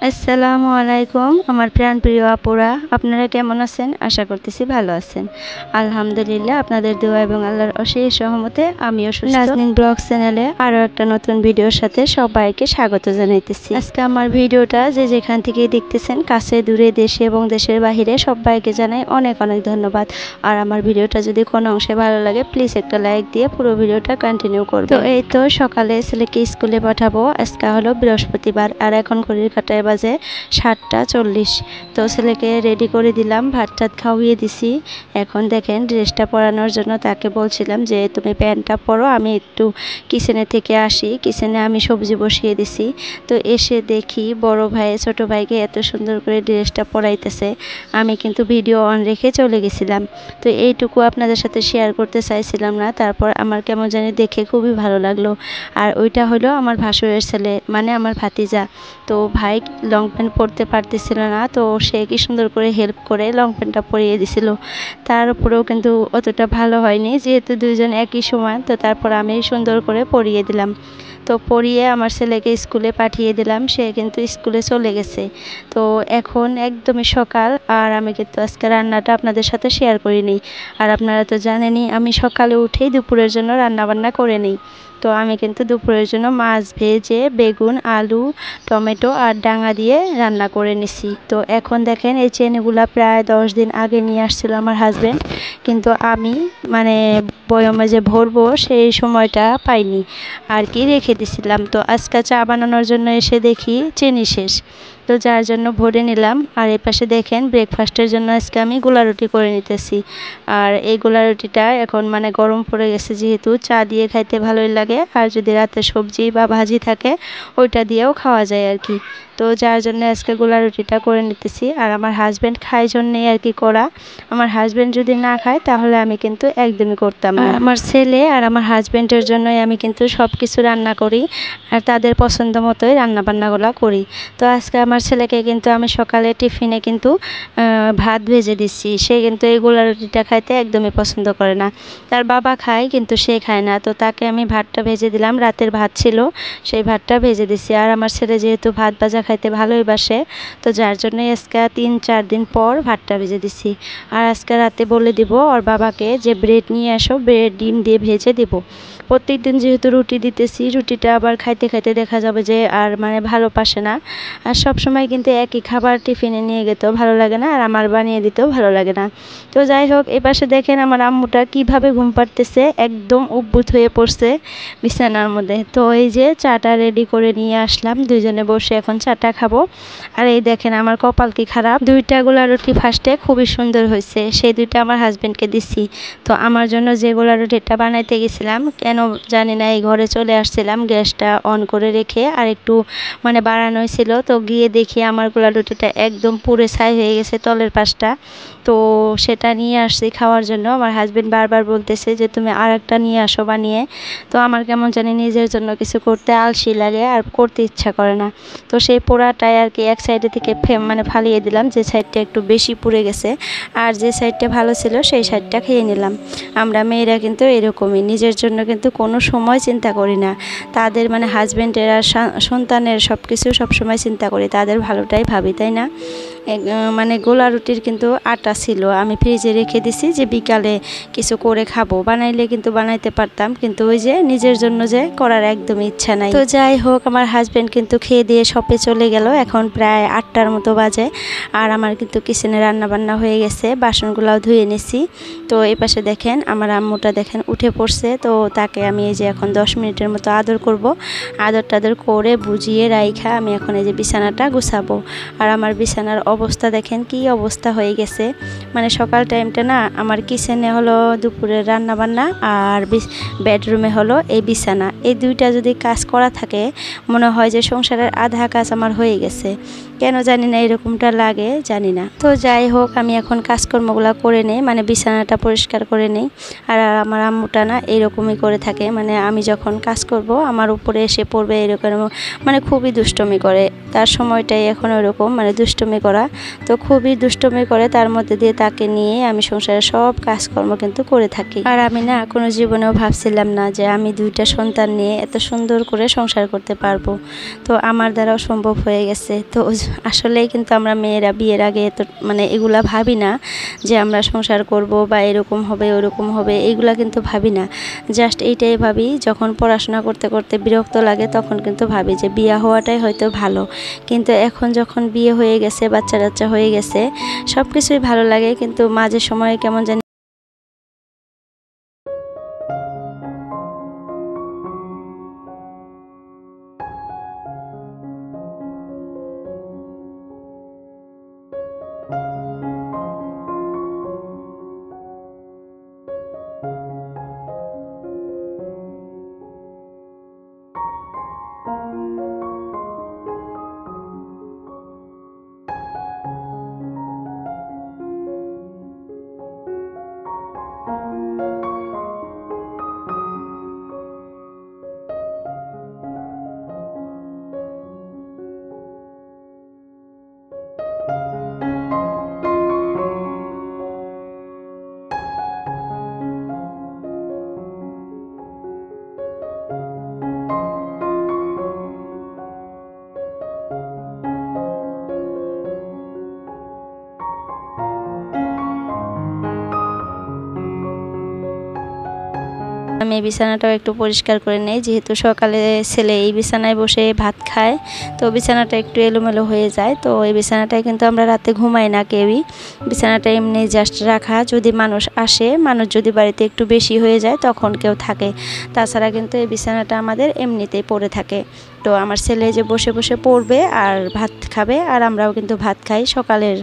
আসসালামু আলাইকুম আমার প্রাণপ্রিয় আপুরা, আপনারা কেমন আছেন? আশা করতেছি ভালো আছেন। আলহামদুলিল্লাহ, আপনাদের দোয়া এবং আল্লাহর অশেষ রহমতে আমিও সুস্থ। নাজনীন ব্লগ চ্যানেলে আরও একটা নতুন ভিডিওর সাথে সবাইকে স্বাগত জানাইতেছি। আজকে আমার ভিডিওটা যে যেখান থেকে দেখতেছেন, কাছে দূরে, দেশে এবং দেশের বাহিরে, সবাইকে জানাই অনেক অনেক ধন্যবাদ। আর আমার ভিডিওটা যদি কোনো অংশে ভালো লাগে প্লিজ একটা লাইক দিয়ে পুরো ভিডিওটা কন্টিনিউ করবেন। তো এই তো সকালে ছেলেকে স্কুলে পাঠাবো। আজকে হলো বৃহস্পতিবার আর এখন ঘড়ির কাঁটায় বাজে 7:40। তো ছেলেকে রেডি করে দিলাম, ভাত টাত খাওয়িয়ে দিছি। এখন দেখেন ড্রেসটা পরানোর জন্য তাকে বলছিলাম যে তুমি প্যান্টটা পরো, আমি একটু কিচেনে থেকে আসি। কিচেনে আমি সবজি বসিয়ে দিছি। তো এসে দেখি বড় ভাই ছোট ভাইকে এত সুন্দর করে ড্রেসটা পরাইতেছে। আমি কিন্তু ভিডিও অন রেখে চলে গেছিলাম। তো এইটুকু আপনাদের সাথে শেয়ার করতে চাইছিলাম না, তারপর আমার কেমন জানি দেখে খুবই ভালো লাগলো। আর ওইটা হলো আমার ভাসুরের ছেলে, মানে আমার ভাতিজা। তো ভাই লং প্যান্ট পরতে পারতেছিল না, তো সে কি সুন্দর করে হেল্প করে লং প্যান্টটা পরিয়ে দিছিল। তার উপরেও কিন্তু অতটা ভালো হয়নি, যেহেতু দুইজন একই সমান। তো তারপর আমি সুন্দর করে পরিয়ে দিলাম। তো পরিয়ে আমার ছেলেকে স্কুলে পাঠিয়ে দিলাম, সে কিন্তু স্কুলে চলে গেছে। তো এখন একদমই সকাল, আর আমি কিন্তু আজকে রান্নাটা আপনাদের সাথে শেয়ার করিনি। আর আপনারা তো জানেনই আমি সকালে উঠেই দুপুরের জন্য রান্না বান্না করে নিই। তো আমি কিন্তু দুপুরের জন্য মাছ ভেজে বেগুন, আলু, টমেটো আর ডাঙা দিয়ে রান্না করে নিছি। তো এখন দেখেন এই চেনগুলা প্রায় 10 দিন আগে নিয়ে আসছিল আমার হাজব্যান্ড, কিন্তু আমি মানে বয়মে যে ভরবো সেই সময়টা পাইনি আর কি, রেখে দিছিলাম। তো আজকে চা বানানোর জন্য এসে দেখি চিনি শেষ, তো যার জন্য ভরে নিলাম। আর এই পাশে দেখেন ব্রেকফাস্টের জন্য আজকে আমি গোলা রুটি করে নিতেছি। আর এই গোলা রুটিটা এখন মানে গরম পড়ে গেছে, যেহেতু চা দিয়ে খাইতে ভালোই লাগে, আর যদি রাতে সবজি বা ভাজি থাকে ওইটা দিয়েও খাওয়া যায় আর কি। তো যার জন্য আজকে গোলা রুটিটা করে নিতেছি। আর আমার হাজব্যান্ড খায় জন্যেই আর কি করা। আমার হাজব্যান্ড যদি না খায় তাহলে আমি কিন্তু একদমই করতাম না। আমার ছেলে আর আমার হাজব্যান্ডের জন্যই আমি কিন্তু সব কিছু রান্না করি, আর তাদের পছন্দ মতোই রান্নাবান্নাগুলো করি। তো আজকে আমার ছেলেকে কিন্তু আমি সকালে টিফিনে কিন্তু ভাত ভেজে দিচ্ছি। সে কিন্তু এই গোলা রুটিটা খাইতে একদমই পছন্দ করে না। তার বাবা খায় কিন্তু সে খায় না। তো তাকে আমি ভাতটা ভেজে দিলাম, রাতের ভাত ছিল সেই ভাতটা ভেজে দিছি। আর আমার ছেলে যেহেতু ভাত ভাজা খাইতে ভালোই বাসে, তো যার জন্য আজকে 3-4 দিন পর ভাতটা ভেজে দিছি। আর আজকে রাতে বলে দিব ওর বাবাকে যে ব্রেড নিয়ে আসো, ব্রেড ডিম দিয়ে ভেজে দেব। প্রত্যেক দিন যেহেতু রুটি দিতেছি, রুটিটা আবার খাইতে খাইতে দেখা যাবে যে আর মানে ভালো পাসে না। আর সব সময় কিন্তু একই খাবার টিফিনে নিয়ে যেতেও ভালো লাগে না, আর আমার বানিয়ে দিতেও ভালো লাগে না। তো যাই হোক, এই পাশে দেখেন আমার আম্মুটা কিভাবে ঘুম পাড়তেছে, একদম উদ্ভুত হয়ে পড়ছে বিছানার মধ্যে। তো এই যে চাটা রেডি করে নিয়ে আসলাম, দুইজনে বসে এখন চাটা খাবো। আর এই দেখেন আমার কপাল কি খারাপ, দুইটা গোলা রুটি ফার্স্টে খুবই সুন্দর হয়েছে, সেই দুইটা আমার হাজব্যান্ডকে দিছি। তো আমার জন্য যে গোলা রুটিটা বানাইতে গেছিলাম, কেন জানি না এই ঘরে চলে আসছিলাম গ্যাসটা অন করে রেখে, আর একটু মানে বাড়ানো ছিল। তো গিয়ে দেখি আমার গোলা রুটিটা একদম পুড়ে ছাই হয়ে গেছে তলের পাশটা। তো সেটা নিয়ে আসছি খাওয়ার জন্য। আমার হাজব্যান্ড বারবার বলতেছে যে তুমি আর একটা নিয়ে আসো বানিয়ে। তো আমার কেমন জানি নিজের জন্য কিছু করতে আলসি লাগে আর করতে ইচ্ছা করে না। তো সেই পোড়াটাই আর কি এক সাইডে থেকে মানে ফালিয়ে দিলাম, যে সাইডটা একটু বেশি পুড়ে গেছে, আর যে সাইডটা ভালো ছিল সেই সাইডটা খেয়ে নিলাম। আমরা মেয়েরা কিন্তু এরকমই, নিজের জন্য কিন্তু কোনো সময় চিন্তা করি না। তাদের মানে হাজব্যান্ডের আর সন্তানের সব কিছু সবসময় চিন্তা করি, তাদের ভালোটাই ভাবি, তাই না? মানে গোলা রুটির কিন্তু আটা ছিল, আমি ফ্রিজে রেখে দিছি যে বিকালে কিছু করে খাবো। বানাইলে কিন্তু বানাইতে পারতাম, কিন্তু ওই যে নিজের জন্য যে করার একদমই ইচ্ছা নাই। তো যাই হোক, আমার হাজব্যান্ড কিন্তু খেয়ে দিয়ে শপে চলে গেল, এখন প্রায় 8টার মতো বাজে। আর আমার কিন্তু কিচেনে রান্না বান্না হয়ে গেছে, বাসনগুলাও ধুয়ে নিছি। তো এই পাশে দেখেন আমার আম্মুটা দেখেন উঠে পড়ছে। তো তাকে আমি এই যে এখন 10 মিনিটের মতো আদর করব। আদর টাদর করে বুঝিয়ে রাইখা আমি এখন এই যে বিছানাটা গুছাবো। আর আমার বিছানার অবস্থা দেখেন কি অবস্থা হয়ে গেছে। মানে সকাল টাইমটা না আমার কিচেনে হলো দুপুরের রান্না বান্না, আর বেডরুমে হলো এই বিছানা, এই দুইটা যদি কাজ করা থাকে মনে হয় যে সংসারের আধা কাজ আমার হয়ে গেছে। কেন জানি না এরকমটা লাগে, জানি না। তো যাই হোক, আমি এখন কাজকর্মগুলো করে নেই, মানে বিছানাটা পরিষ্কার করে নেই। আর আমার আম্মুটা না এরকমই করে থাকে, মানে আমি যখন কাজ করব আমার উপরে এসে পড়বে এরকম, মানে খুবই দুষ্টমি করে। তার সময়টাই এখন ওরকম, মানে দুষ্টমি করা। তো খুবই দুষ্টমি করে, তার মধ্যে দিয়ে তাকে নিয়ে আমি সংসারের সব কাজকর্ম কিন্তু করে থাকি। আর আমি না কোনো জীবনেও ভাবছিলাম না যে আমি 2টা সন্তান নিয়ে এত সুন্দর করে সংসার করতে পারবো। তো আমার দ্বারাও সম্ভব হয়ে গেছে। তো আসলেই কিন্তু আমরা মেয়েরা বিয়ের আগে তো মানে এগুলা ভাবি না যে আমরা সংসার করব বা এরকম হবে ওরকম হবে, এগুলা কিন্তু ভাবি না। জাস্ট এইটাই ভাবি যখন পড়াশোনা করতে করতে বিরক্ত লাগে তখন কিন্তু ভাবি যে বিয়ে হওয়াটাই হয়তো ভালো। কিন্তু এখন যখন বিয়ে হয়ে গেছে, বাচ্চা টাচ্চা হয়ে গেছে, সব কিছুই ভালো লাগে, কিন্তু মাঝে সময় কেমন জানি আমি এই বিছানাটাও একটু পরিষ্কার করে নেই, যেহেতু সকালে ছেলে এই বিছানায় বসে ভাত খায়, তো বিছানাটা একটু এলোমেলো হয়ে যায়। তো এই বিছানাটায় কিন্তু আমরা রাতে ঘুমাই না কেউই, বিছানাটা এমনি জাস্ট রাখা, যদি মানুষ আসে, মানুষ যদি বাড়িতে একটু বেশি হয়ে যায় তখন কেউ থাকে, তাছাড়া কিন্তু এই বিছানাটা আমাদের এমনিতেই পড়ে থাকে। তো আমার ছেলে যে বসে বসে পড়বে আর ভাত খাবে, আর আমরাও কিন্তু ভাত খাই, সকালের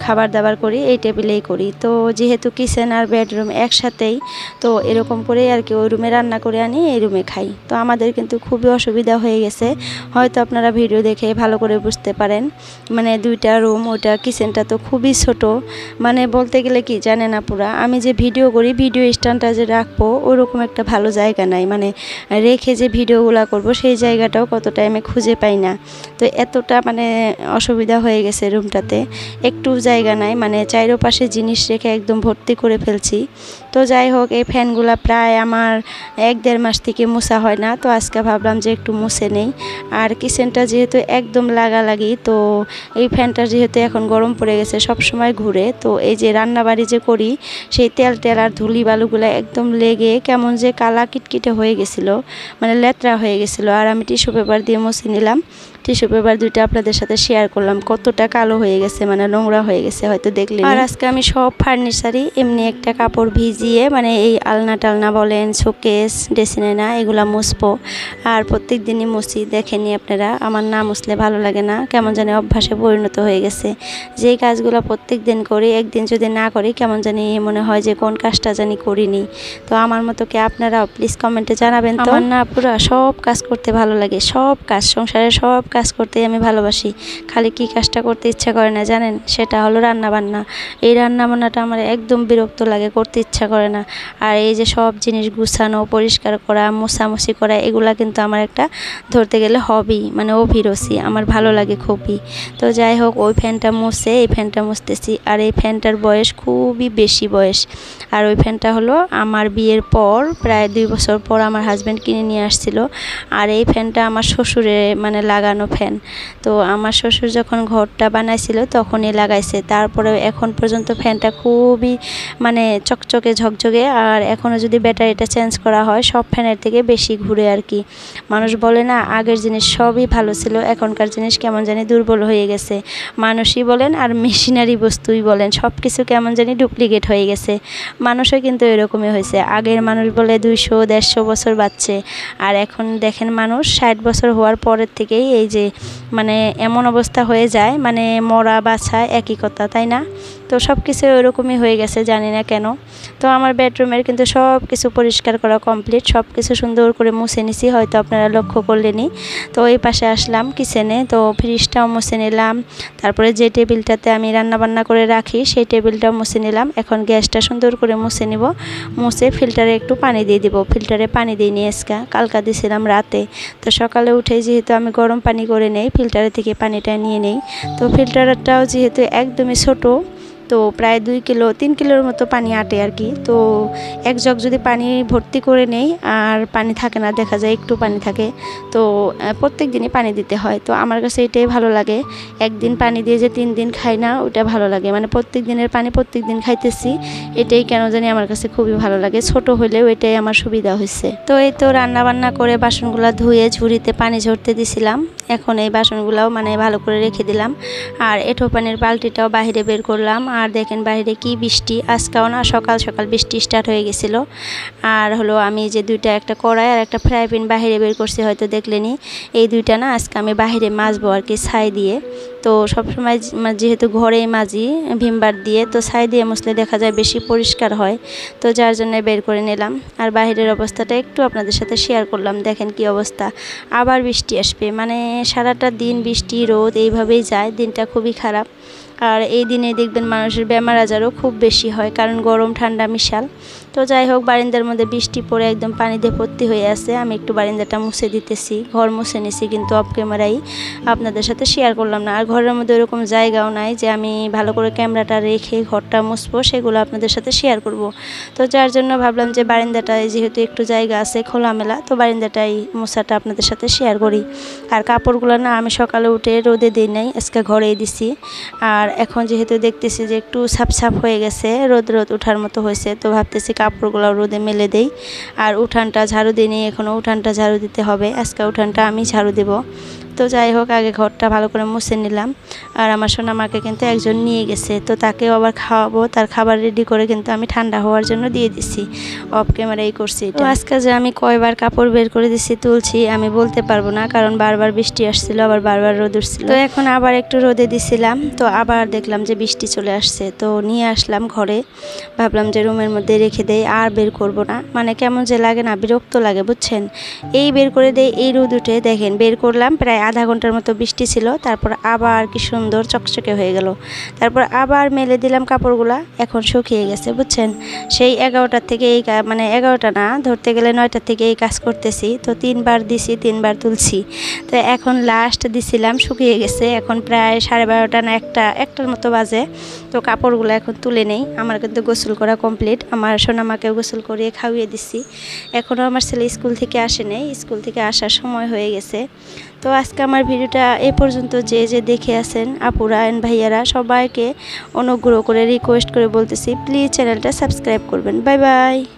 খাবার দাবার করি এই টেবিলেই করি। তো যেহেতু কিচেন আর বেডরুম একসাথেই, তো এরকম করে আর কি ওই রুমে রান্না করে আনি, এই রুমে খাই। তো আমাদের কিন্তু খুবই অসুবিধা হয়ে গেছে, হয়তো আপনারা ভিডিও দেখে ভালো করে বুঝতে পারেন। মানে দুইটা রুম, ওইটা কিচেনটা তো খুবই ছোট, মানে বলতে গেলে কি জানেন আপুরা, আমি যে ভিডিও করি, ভিডিও স্ট্যান্ডটা যে রাখবো ওরকম একটা ভালো জায়গা নাই, মানে রেখে যে ভিডিওগুলো করব সেই জায়গাটাও কত টাইমে খুঁজে পাই না। তো এতটা মানে অসুবিধা হয়ে গেছে রুমটাতে, একটু জায়গা নাই, মানে চারপাশে জিনিস রেখে একদম ভর্তি করে ফেলছি। তো যাই হোক, এই ফ্যানগুলো প্রায় আমার 1-1.5 মাস থেকে মোছা হয় না, তো আজকে ভাবলাম যে একটু মুছে নেই। আর কিচেনটা যেহেতু একদম লাগালাগি, তো এই ফ্যানটা যেহেতু এখন গরম পড়ে গেছে, সব সময় ঘুরে, তো এই যে রান্নাবাড়ি যে করি সেই তেল টেল আর ধুলি বালুগুলো একদম লেগে কেমন যে কালা কিটকিটে হয়ে গেছিলো, মানে লেত্রা হয়ে গেছিলো। আর আমি টিস্যু পেপার দিয়ে মুছে নিলাম, টিস্যু পেপার দুইটা আপনাদের সাথে শেয়ার করলাম, কতটা কালো হয়ে গেছে, মানে নোংরা হয়ে গেছে হয়তো দেখলেন। আর আজকে আমি সব ফার্নিচারই এমনি একটা কাপড় ভিজিয়ে, মানে এই আলনা টালনা বলেন, শোকেস, ড্রেসিং আয়না, এগুলা মুছবো। আর প্রত্যেক দিনই মুছি, দেখেনি আপনারা, আমার না মুছলে ভালো লাগে না, কেমন জানি অভ্যাসে পরিণত হয়ে গেছে। যেই কাজগুলো প্রত্যেক দিন করি, একদিন যদি না করি কেমন জানি মনে হয় যে কোন কাজটা জানি করিনি। তো আমার মতো কি আপনারা প্লিজ কমেন্টে জানাবেন। তো আমার না পুরো সব কাজ করতে ভালো লাগে, সব কাজ, সংসারের সব কাজ করতে আমি ভালোবাসি, খালি কি কাজটা করতে ইচ্ছা করে না জানেন, সেটা হলো রান্না বান্না। এই রান্না বান্নাটা আমার একদম বিরক্ত লাগে, করতে ইচ্ছা করে না। আর এই যে সব জিনিস গুছানো, পরিষ্কার করা, মোছামুছি করা, এগুলা কিন্তু আমার একটা ধরতে গেলে হবি, মানে অভিরুচি, আমার ভালো লাগে খুবই। তো যাই হোক, ওই ফ্যানটা মুছে এই ফ্যানটা মুছতেছি। আর এই ফ্যানটার বয়স খুবই বেশি বয়স, আর ওই ফ্যানটা হলো আমার বিয়ের পর প্রায় 2 বছর পর আমার হাজব্যান্ড কিনে নিয়ে আসছিল। আর এই ফ্যানটা আমার শ্বশুরে মানে লাগানো ফ্যান। তো আমার শ্বশুর যখন ঘরটা বানাইছিল তখনই লাগাইছে, তারপরে এখন পর্যন্ত ফ্যানটা খুবই মানে চকচকে ঝকঝকে। আর এখনও যদি ব্যাটারিটা চেঞ্জ করা হয় সব ফ্যানের থেকে বেশি ঘুরে আর কি। মানুষ বলে না আগের জিনিস সবই ভালো ছিল, এখনকার জিনিস কেমন জানি দুর্বল হয়ে গেছে। মানুষই বলেন আর মেশিনারি বস্তুই বলেন, সব কিছু কেমন জানি ডুপ্লিকেট হয়ে গেছে। মানুষও কিন্তু এরকমই হয়েছে, আগের মানুষ বলে 200-150 বছর বাঁচছে, আর এখন দেখেন মানুষ 60 বছর হওয়ার পরের থেকেই এই যে মানে এমন অবস্থা হয়ে যায়, মানে মরা বাছা একই কথা, তাই না? তো সব কিছু ওরকমই হয়ে গেছে, জানি না কেন। তো আমার বেডরুমের কিন্তু সব কিছু পরিষ্কার করা কমপ্লিট, সব কিছু সুন্দর করে মুছে নিছি, হয়তো আপনারা লক্ষ্য করলেনই। তো এই পাশে আসলাম কিচেনে, তো ফ্রিজটাও মুছে নিলাম, তারপরে যে টেবিলটাতে আমি রান্না বান্না করে রাখি সেই টেবিলটাও মুছে নিলাম। এখন গ্যাসটা সুন্দর করে মুছে নিব, মুছে ফিল্টারে একটু পানি দিয়ে দিব। ফিল্টারে পানি দিয়ে নিয়ে কালকা দিয়েছিলাম রাতে, তো সকালে উঠে যেহেতু আমি গরম পানি করে নেই, ফিল্টারে থেকে পানিটা নিয়ে নেই। তো ফিল্টারটাও যেহেতু একদমই ছোট, তো প্রায় 2 কিলো 3 কিলোর মতো পানি আটে আর কি। তো এক জগ যদি পানি ভর্তি করে নেই আর পানি থাকে না, দেখা যায় একটু পানি থাকে। তো প্রত্যেক দিনই পানি দিতে হয়। তো আমার কাছে এটাই ভালো লাগে, একদিন পানি দিয়ে যে 3 দিন খাই না, ওটা ভালো লাগে। মানে প্রত্যেক দিনের পানি প্রত্যেক দিন খাইতেছি, এটাই কেন জানি আমার কাছে খুবই ভালো লাগে। ছোট হলেও এটাই আমার সুবিধা হয়েছে। তো এই তো রান্না বান্না করে বাসনগুলো ধুয়ে ঝুড়িতে পানি ঝরতে দিছিলাম। এখন এই বাসনগুলাও মানে ভালো করে রেখে দিলাম। আর এঁঠো পানির বালতিটাও বাইরে বের করলাম। আর দেখেন বাইরে কি বৃষ্টি, আজকেও না সকাল সকাল বৃষ্টি স্টার্ট হয়ে গেছিল। আর হলো আমি যে দুইটা, একটা কড়াই আর একটা ফ্রাই প্যান বাইরে বের করছি, হয়তো দেখলেনি। এই দুইটা না আজকে আমি বাইরে মাজবো আর কি, ছাই দিয়ে। তো সবসময় যেহেতু ঘরেই মাজি ভিমবার দিয়ে, তো ছাই দিয়ে মুছলে দেখা যায় বেশি পরিষ্কার হয়। তো যার জন্য বের করে নিলাম। আর বাইরের অবস্থাটা একটু আপনাদের সাথে শেয়ার করলাম। দেখেন কি অবস্থা, আবার বৃষ্টি আসবে। মানে সারাটা দিন বৃষ্টি রোদ এইভাবেই যায়, দিনটা খুবই খারাপ। আর এই দিনে দেখবেন মানুষের বেমার আজারও খুব বেশি হয়, কারণ গরম ঠান্ডা মিশাল। তো যাই হোক, বারিন্দার মধ্যে বৃষ্টি পড়ে একদম পানি দিয়ে ভর্তি হয়ে আছে। আমি একটু বারিন্দাটা মুছে দিতেছি, ঘর মুছে নিছি, কিন্তু অফ ক্যামেরাই আপনাদের সাথে শেয়ার করলাম না। আর ঘরের মধ্যে ওরকম জায়গাও নাই যে আমি ভালো করে ক্যামেরাটা রেখে ঘরটা মুছবো, সেগুলো আপনাদের সাথে শেয়ার করব। তো যার জন্য ভাবলাম যে বারিন্দাটায় যেহেতু একটু জায়গা আছে খোলামেলা, তো বারিন্দাটাই মোছাটা আপনাদের সাথে শেয়ার করি। আর কাপড়গুলো না আমি সকালে উঠে রোদে দিই নাই, আজকে ঘরেই দিছি। আর এখন যেহেতু দেখতেছি যে একটু ছাপ হয়ে গেছে, রোদ ওঠার মতো হয়েছে, তো ভাবতেছি কাপড়গুলো রোদে মেলে দেই। আর উঠানটা ঝাড়ু দিইনি এখনও, উঠানটা ঝাড়ু দিতে হবে। আজকে উঠানটা আমি ঝাড়ু দেব। তো যাই হোক, আগে ঘরটা ভালো করে মুছে নিলাম। আর আমার সোনামাকে কিন্তু একজন নিয়ে গেছে, তো তাকেও আবার খাওয়াবো। তার খাবার রেডি করে কিন্তু আমি ঠান্ডা হওয়ার জন্য দিয়ে দিছি, অফ ক্যামেরাই করছি। তো আজকে যে আমি কয়বার কাপড় বের করে দিছি তুলছি আমি বলতে পারবো না, কারণ বারবার বৃষ্টি আসছিল, আবার বারবার রোদ উঠছিল। তো এখন আবার একটু রোদে দিছিলাম, তো আবার দেখলাম যে বৃষ্টি চলে আসছে। তো নিয়ে আসলাম ঘরে, ভাবলাম যে রুমের মধ্যে রেখে দেই, আর বের করব না। মানে কেমন যে লাগে না, বিরক্ত লাগে বুঝছেন। এই বের করে দেই, এই রোদ উঠে দেখেন বের করলাম, প্রায় আধা ঘন্টার মতো বৃষ্টি ছিল। তারপর আবার কি সুন্দর চকচকে হয়ে গেল। তারপর আবার মেলে দিলাম কাপড়গুলা, এখন শুকিয়ে গেছে বুঝছেন। সেই 11টার থেকে এই মানে 11টা না, ধরতে গেলে 9টার থেকে এই কাজ করতেছি। তো 3বার দিছি, 3বার তুলছি। তো এখন লাস্ট দিছিলাম, শুকিয়ে গেছে। এখন প্রায় 12:30 না একটার মতো বাজে। তো কাপড়গুলো এখন তুলে নেই। আমার কিন্তু গোসল করা কমপ্লিট, আমার সোনামাকেও গোসল করিয়ে খাইয়ে দিছি। এখনও আমার ছেলে স্কুল থেকে আসে নাই, স্কুল থেকে আসার সময় হয়ে গেছে। তো আজকে আমার ভিডিওটা এ পর্যন্ত। যে দেখে আছেন আপুরা এন্ড ভাইয়ারা, সবাইকে অনুগ্রহ করে রিকোয়েস্ট করে বলতেছি প্লিজ চ্যানেলটা সাবস্ক্রাইব করবেন। Bye bye.